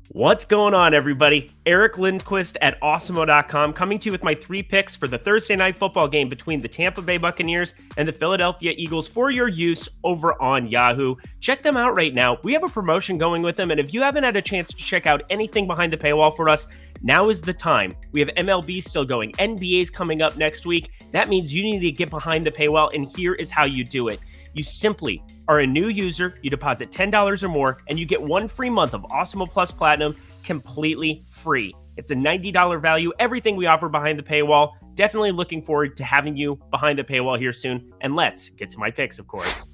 What's going on, everybody? Eric Lindquist at Awesemo.com coming to you with my 3 picks for the Thursday night football game between the Tampa Bay Buccaneers and the Philadelphia Eagles for your use over on Yahoo. Check them out right now. We have a promotion going with them, and if you haven't had a chance to check out anything behind the paywall for us, now is the time. We have MLB still going. NBA's coming up next week. That means you need to get behind the paywall, and here is how you do it. You simply are a new user, you deposit $10 or more, and you get 1 free month of Awesemo Plus Platinum completely free. It's a $90 value, everything we offer behind the paywall. Definitely looking forward to having you behind the paywall here soon. And let's get to my picks, of course.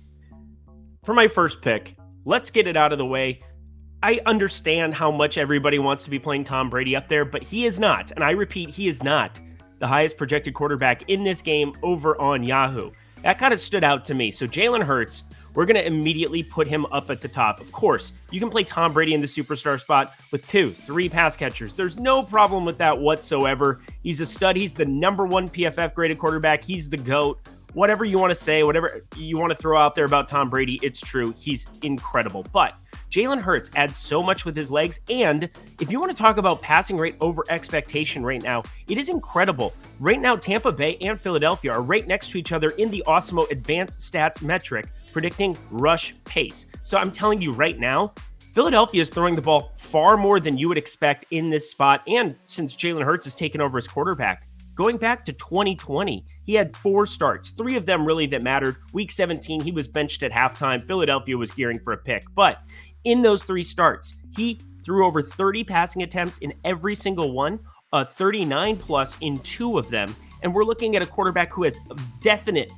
For my first pick, let's get it out of the way. I understand how much everybody wants to be playing Tom Brady up there, but he is not. And I repeat, he is not the highest projected quarterback in this game over on Yahoo. That kind of stood out to me. So Jalen Hurts, we're going to immediately put him up at the top. Of course, you can play Tom Brady in the superstar spot with 2, 3 pass catchers. There's no problem with that whatsoever. He's a stud. He's the number 1 PFF graded quarterback. He's the GOAT. Whatever you want to say, whatever you want to throw out there about Tom Brady, it's true. He's incredible. But Jalen Hurts adds so much with his legs, and if you want to talk about passing rate over expectation right now, it is incredible. Right now, Tampa Bay and Philadelphia are right next to each other in the Awesemo Advanced Stats metric, predicting rush pace. So I'm telling you right now, Philadelphia is throwing the ball far more than you would expect in this spot, and since Jalen Hurts has taken over as quarterback. Going back to 2020, he had 4 starts, 3 of them really that mattered. Week 17, he was benched at halftime. Philadelphia was gearing for a pick, but in those 3 starts, he threw over 30 passing attempts in every single one, 39 plus in 2 of them. And we're looking at a quarterback who has definite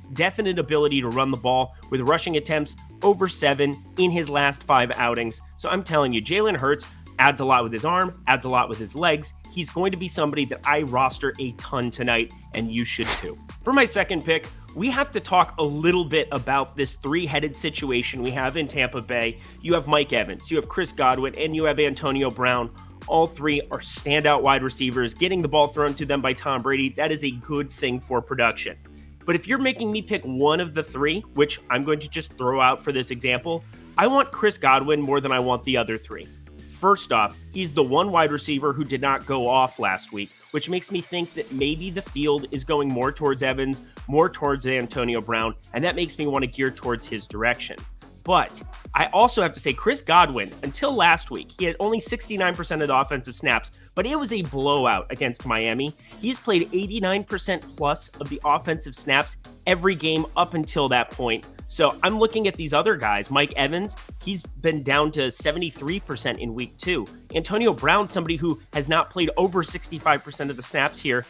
ability to run the ball with rushing attempts over 7 in his last 5 outings. So I'm telling you, Jalen Hurts adds a lot with his arm, adds a lot with his legs. He's going to be somebody that I roster a ton tonight, and you should too. For my second pick, we have to talk a little bit about this 3-headed situation we have in Tampa Bay. You have Mike Evans, you have Chris Godwin, and you have Antonio Brown. All 3 are standout wide receivers, getting the ball thrown to them by Tom Brady. That is a good thing for production. But if you're making me pick one of the 3, which I'm going to just throw out for this example, I want Chris Godwin more than I want the other 3. First off, he's the one wide receiver who did not go off last week, which makes me think that maybe the field is going more towards Evans, more towards Antonio Brown, and that makes me want to gear towards his direction. But I also have to say Chris Godwin, until last week, he had only 69% of the offensive snaps, but it was a blowout against Miami. He's played 89% plus of the offensive snaps every game up until that point. So I'm looking at these other guys. Mike Evans, he's been down to 73% in week 2. Antonio Brown, somebody who has not played over 65% of the snaps here,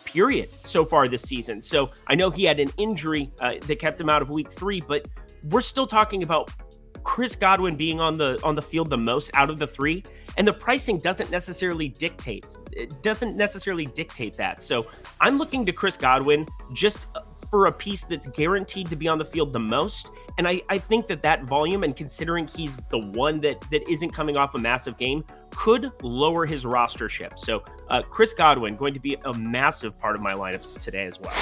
period, so far this season. So I know he had an injury that kept him out of week 3, but we're still talking about Chris Godwin being on the field the most out of the 3, and the pricing doesn't necessarily dictate that. So I'm looking to Chris Godwin just for a piece that's guaranteed to be on the field the most. And I think that volume, and considering he's the one that isn't coming off a massive game, could lower his rostership. So Chris Godwin going to be a massive part of my lineups today as well.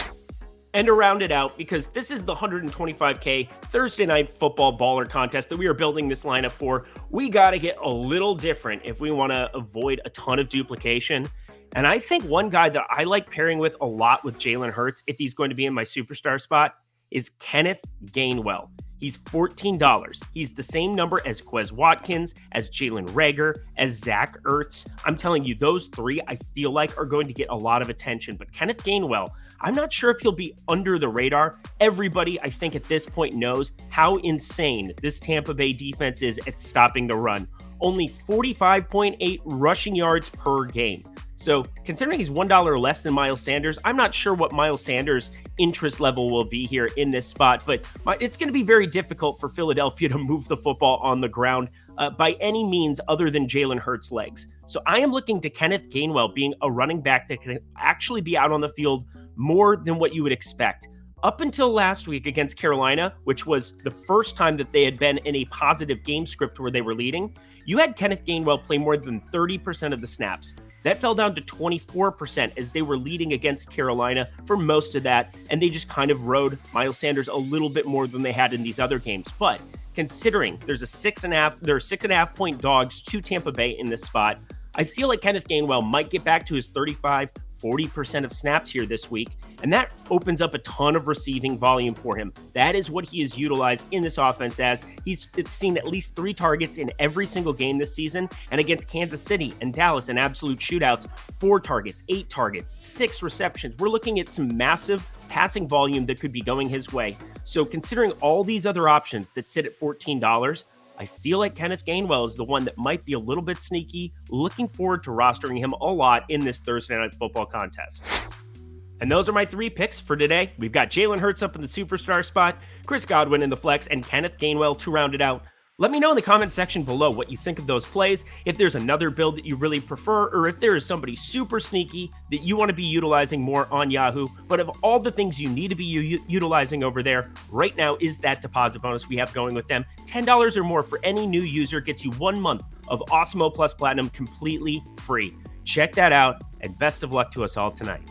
And to round it out, because this is the $125K Thursday night football baller contest that we are building this lineup for, we got to get a little different if we want to avoid a ton of duplication. And I think one guy that I like pairing with a lot with Jalen Hurts, if he's going to be in my superstar spot, is Kenneth Gainwell. He's $14. He's the same number as Quez Watkins, as Jalen Reagor, as Zach Ertz. I'm telling you, those 3 I feel like are going to get a lot of attention. But Kenneth Gainwell, I'm not sure if he'll be under the radar. Everybody, I think, at this point knows how insane this Tampa Bay defense is at stopping the run. Only 45.8 rushing yards per game. So considering he's $1 less than Miles Sanders, I'm not sure what Miles Sanders' interest level will be here in this spot, but it's going to be very difficult for Philadelphia to move the football on the ground by any means other than Jalen Hurts' legs. So I am looking to Kenneth Gainwell being a running back that can actually be out on the field more than what you would expect. Up until last week against Carolina, which was the first time that they had been in a positive game script where they were leading, you had Kenneth Gainwell play more than 30% of the snaps. That fell down to 24% as they were leading against Carolina for most of that, and they just kind of rode Miles Sanders a little bit more than they had in these other games. But considering there's a 6.5 point dogs to Tampa Bay in this spot. I feel like Kenneth Gainwell might get back to his 40% of snaps here this week, and that opens up a ton of receiving volume for him. That is what he is utilized in this offense as. It's seen at least 3 targets in every single game this season, and against Kansas City and Dallas in absolute shootouts, 4 targets, 8 targets, 6 receptions. We're looking at some massive passing volume that could be going his way. So considering all these other options that sit at $14, I feel like Kenneth Gainwell is the one that might be a little bit sneaky. Looking forward to rostering him a lot in this Thursday Night Football contest. And those are my 3 picks for today. We've got Jalen Hurts up in the superstar spot, Chris Godwin in the flex, and Kenneth Gainwell to round it out. Let me know in the comment section below what you think of those plays, if there's another build that you really prefer, or if there is somebody super sneaky that you want to be utilizing more on Yahoo. But of all the things you need to be utilizing over there, right now is that deposit bonus we have going with them. $10 or more for any new user gets you 1 month of Awesemo Plus Platinum completely free. Check that out, and best of luck to us all tonight.